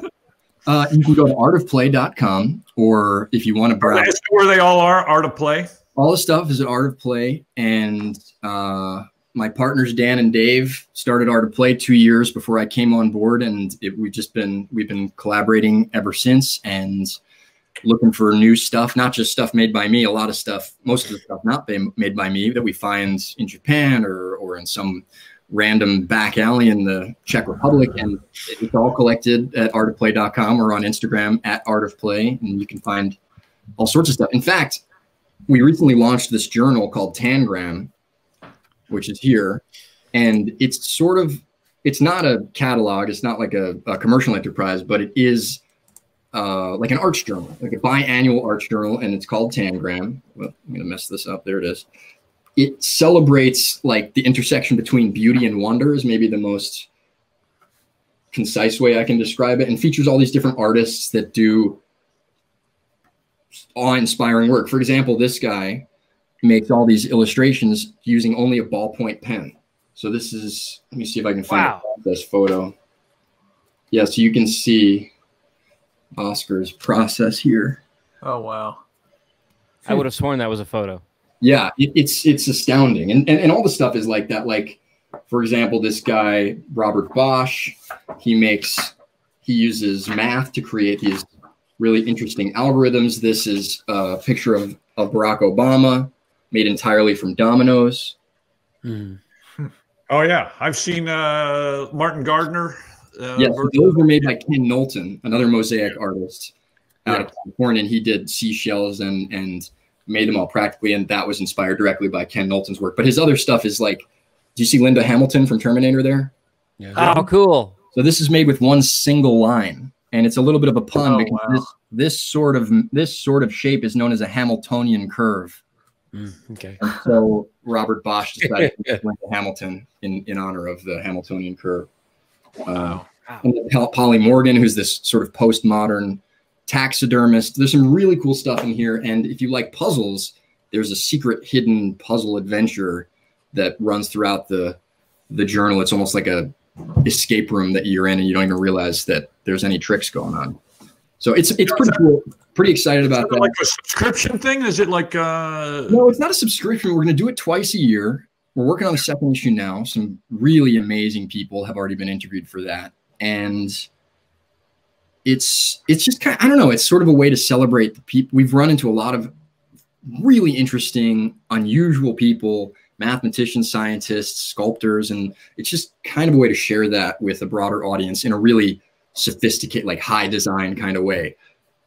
You can go to artofplay.com, or if you want to browse. That's where they all are, Art of Play. All the stuff is at Art of Play, and my partners Dan and Dave started Art of Play 2 years before I came on board, and we've been collaborating ever since and looking for new stuff, not just stuff made by me. A lot of stuff, most of the stuff not made by me, that we find in Japan or in some random back alley in the Czech Republic, and it's all collected at artofplay.com or on Instagram at Art of Play, and you can find all sorts of stuff. In fact, we recently launched this journal called Tangram, which is here, and it's not a catalog, it's not like a commercial enterprise, but it is like an arts journal, like a biannual arts journal, and it's called Tangram. Well, I'm gonna mess this up. There it is. It celebrates like the intersection between beauty and wonder, is maybe the most concise way I can describe it, and features all these different artists that do awe-inspiring work. For example, this guy makes all these illustrations using only a ballpoint pen. So this is, let me see if I can find this photo. Yeah, so you can see Oscar's process here. Oh, wow. I would have sworn that was a photo. Yeah, it's astounding. And all the stuff is like that. Like, for example, this guy, Robert Bosch, he uses math to create these really interesting algorithms. This is a picture of Barack Obama made entirely from dominoes. Mm. Oh, yeah. I've seen Martin Gardner. Yes, those were made by Ken Knowlton, another mosaic artist out of California. And he did seashells and made them all practically, and that was inspired directly by Ken Knowlton's work. But his other stuff is like, do you see Linda Hamilton from Terminator there? Yeah. Oh, cool. So this is made with one single line, and it's a little bit of a pun because this sort of shape is known as a Hamiltonian curve. Okay. And so Robert Bosch decided to make Linda Hamilton in honor of the Hamiltonian curve. And Polly Morgan, who's this sort of postmodern taxidermist. There's some really cool stuff in here, and if you like puzzles, there's a secret hidden puzzle adventure that runs throughout the journal. It's almost like a escape room that you're in, and you don't even realize that there's any tricks going on. So it's pretty cool. Pretty excited about that. Like a subscription thing? Is it like No, it's not a subscription. We're going to do it twice a year. We're working on the second issue now. Some really amazing people have already been interviewed for that, and it's just kind of, I don't know, it's sort of a way to celebrate the people. We've run into a lot of really interesting, unusual people, mathematicians, scientists, sculptors, and it's just kind of a way to share that with a broader audience in a really sophisticated, like high design kind of way.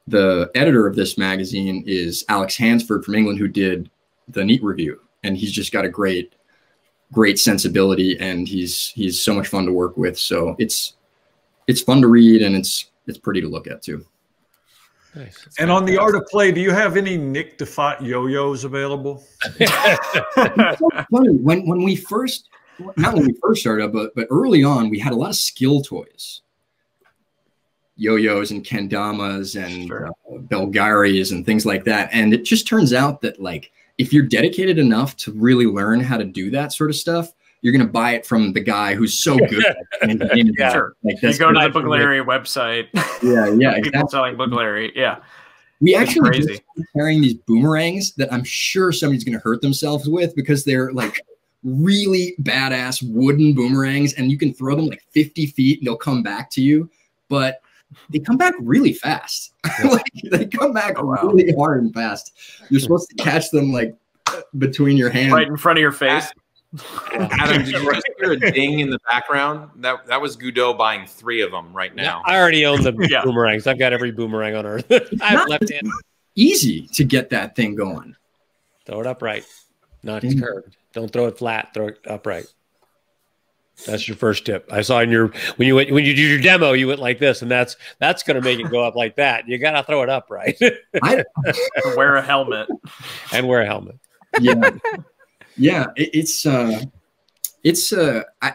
The editor of this magazine is Alex Hansford from England, who did the Neat Review, and he's just got a great sensibility, and he's so much fun to work with. So it's fun to read, and it's pretty to look at too. Nice. And on the Art of Play, do you have any Nick DeFat yo-yos available? It's so funny. When we first not when we first started, but early on, we had a lot of skill toys, yo-yos and kendamas and Belgaris and things like that. And it just turns out that like, if you're dedicated enough to really learn how to do that sort of stuff, you're going to buy it from the guy who's so good at it. Yeah. Sure. Like, you go to the Buglary website. Yeah. People Exactly. selling Buglary. Yeah. We actually just carrying these boomerangs that I'm sure somebody's going to hurt themselves with because they're like really badass wooden boomerangs, and you can throw them like 50 feet and they'll come back to you, but they come back really fast. Like, they come back really hard and fast. You're supposed to catch them like between your hands, right in front of your face. Adam, did you just hear a ding in the background? That was Godot buying 3 of them right now. I already own the boomerangs. I've got every boomerang on earth. I've left it. Easy to get that thing going. Throw it upright, not curved. Don't throw it flat. Throw it upright. That's your first tip. I saw in your when you did your demo, you went like this, and that's going to make it go up like that. You got to throw it upright. Wear a helmet and wear a helmet. Yeah, it's I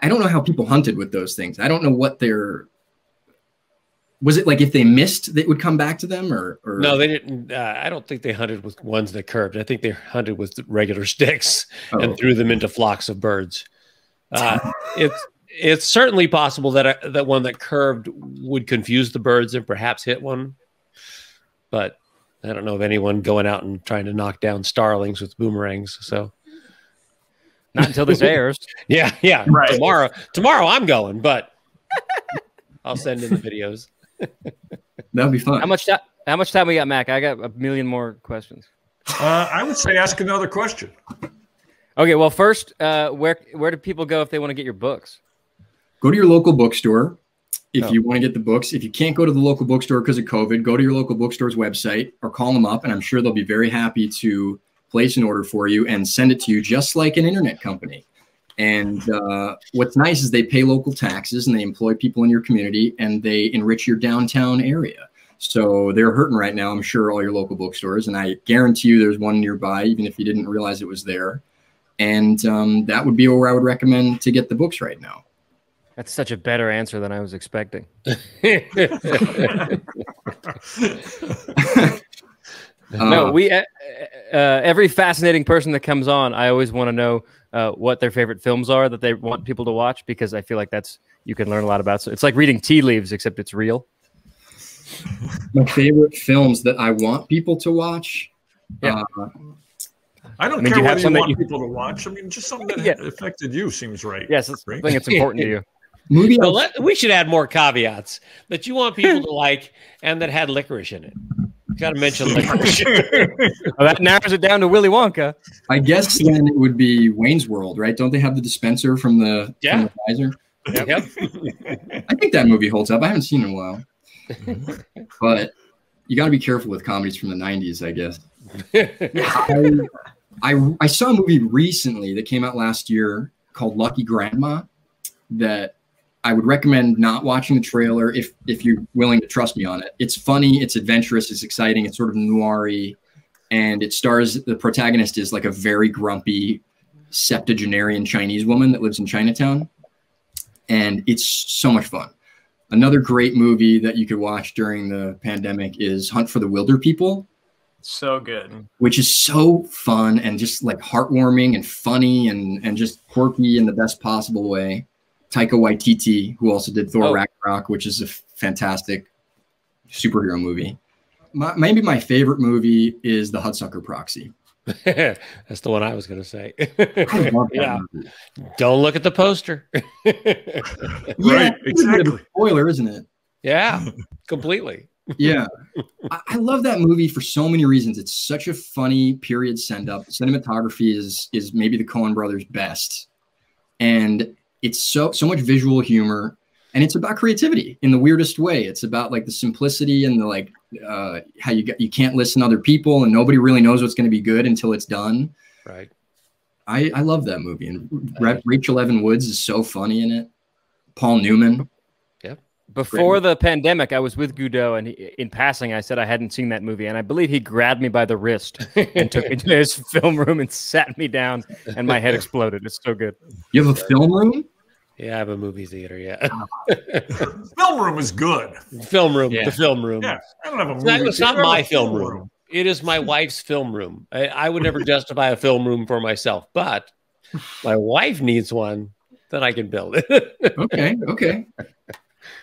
don't know how people hunted with those things. I don't know what was it like if they missed, they would come back to them or no, they didn't. I don't think they hunted with ones that curved. I think they hunted with regular sticks and threw them into flocks of birds. It's certainly possible that one that curved would confuse the birds and perhaps hit one, but I don't know of anyone going out and trying to knock down starlings with boomerangs. So. Not until this airs. Yeah. Right. Tomorrow I'm going, but I'll send in the videos. That'll be fun. How much time we got, Mac? I got a million more questions. I would say ask another question. Okay. Well, first, where do people go if they want to get your books? Go to your local bookstore if you want to get the books. If you can't go to the local bookstore because of COVID, go to your local bookstore's website or call them up, and I'm sure they'll be very happy to place an order for you and send it to you just like an internet company. And what's nice is they pay local taxes and they employ people in your community and they enrich your downtown area. So they're hurting right now, I'm sure, all your local bookstores. And I guarantee you there's one nearby, even if you didn't realize it was there. And that would be where I would recommend to get the books right now. That's such a better answer than I was expecting. No, we every fascinating person that comes on, I always want to know what their favorite films are that they want people to watch, because I feel like you can learn a lot about. So it's like reading tea leaves, except it's real. My favorite films that I want people to watch. Yeah. I don't care whether you want people to watch. I mean, just something that affected you seems right. Yes, I think it's important to you. We should add more caveats that you want people to like and that had licorice in it. Got to mention licorice. Well, that narrows it down to Willy Wonka. I guess then it would be Wayne's World, right? Don't they have the dispenser from the geyser? Yep. I think that movie holds up. I haven't seen it in a while. But you got to be careful with comedies from the 90s, I guess. I saw a movie recently that came out last year called Lucky Grandma that I would recommend not watching the trailer if you're willing to trust me on it. It's funny, it's adventurous, it's exciting, it's sort of noir-y, and the protagonist is like a very grumpy septuagenarian Chinese woman that lives in Chinatown, and it's so much fun. Another great movie that you could watch during the pandemic is Hunt for the Wilder People. So good. Which is so fun and just like heartwarming and funny and just quirky in the best possible way. Taika Waititi, who also did Thor Ragnarok, which is a fantastic superhero movie. Maybe my favorite movie is The Hudsucker Proxy. That's the one I was going to say. I love that movie. Don't look at the poster. Right, exactly. Spoiler, isn't it? Yeah, completely. Yeah. I love that movie for so many reasons. It's such a funny period send-up. Cinematography is maybe the Coen brothers' best. And it's so much visual humor, and it's about creativity in the weirdest way. It's about like the simplicity and the like how you can't listen to other people and nobody really knows what's going to be good until it's done. Right. I love that movie, and Rachel Evan Woods is so funny in it. Paul Newman. Yep. Before the pandemic, I was with Godot, and in passing, I said I hadn't seen that movie, and I believe he grabbed me by the wrist and took me to his film room and sat me down, and my head exploded. It's so good. You have a film room? Yeah, I have a movie theater. Yeah, Film room is good. film room. Yeah. The film room. Yeah, I don't have a movie. It's not theater, I my have a film room. It is my wife's film room. I would never justify a film room for myself, but my wife needs one, then I can build it. Okay.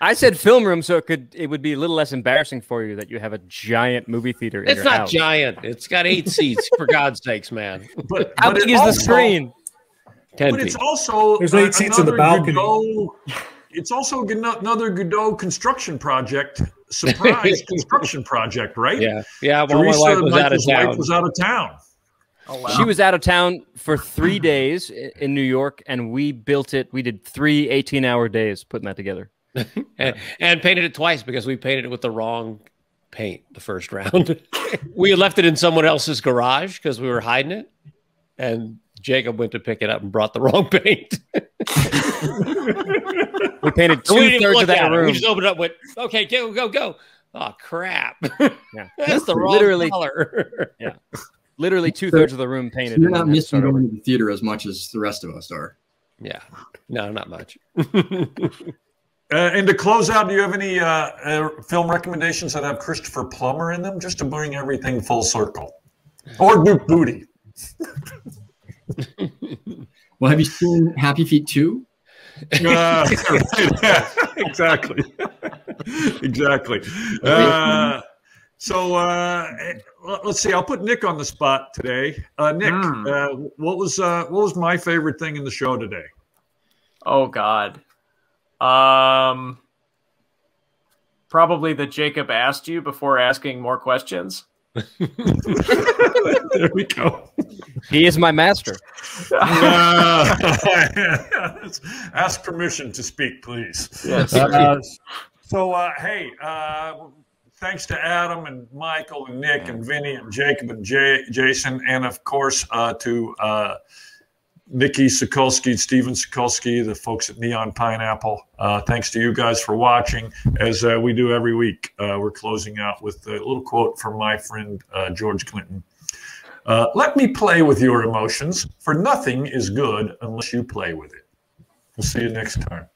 I said film room, so it would be a little less embarrassing for you that you have a giant movie theater. It's your not house. giant. It's got 8 seats, for God's sakes, man. But, How but big it is the also- screen? 10 But feet. it's also There's 8 seats in the another balcony. Godot, it's also another Godot construction project, surprise construction project, right? Yeah. While my Teresa, wife was out of Michael's wife, town. was out of town. Oh, wow. She was out of town for 3 days in New York, and we built it. We did 3 18-hour days putting that together. and painted it twice because we painted it with the wrong paint the first round. We had left it in someone else's garage because we were hiding it, and Jacob went to pick it up and brought the wrong paint. We painted We didn't 2/3 look of that at it. room. We just opened it up and went, okay, go. Oh, crap. Yeah. That's the wrong Literally- color. Literally 2/3 of the room painted. You're and not then missing started over. going to the theater as much as the rest of us are. Yeah. No, not much. And to close out, do you have any film recommendations that have Christopher Plummer in them, just to bring everything full circle? Or Duke Booty? Well, have you seen Happy Feet 2? Exactly. Exactly. So let's see. I'll put Nick on the spot today. Nick, what was my favorite thing in the show today? Oh God. Probably that Jacob asked you before asking more questions. There we go. He is my master. Ask permission to speak, please. Yes. Hey, thanks to Adam and Michael and Nick and Vinny and Jacob and Jason, and of course to Nikki Sokolsky, Steven Sokolsky, the folks at Neon Pineapple. Thanks to you guys for watching, as we do every week. We're closing out with a little quote from my friend George Clinton. Let me play with your emotions, for nothing is good unless you play with it. We'll see you next time.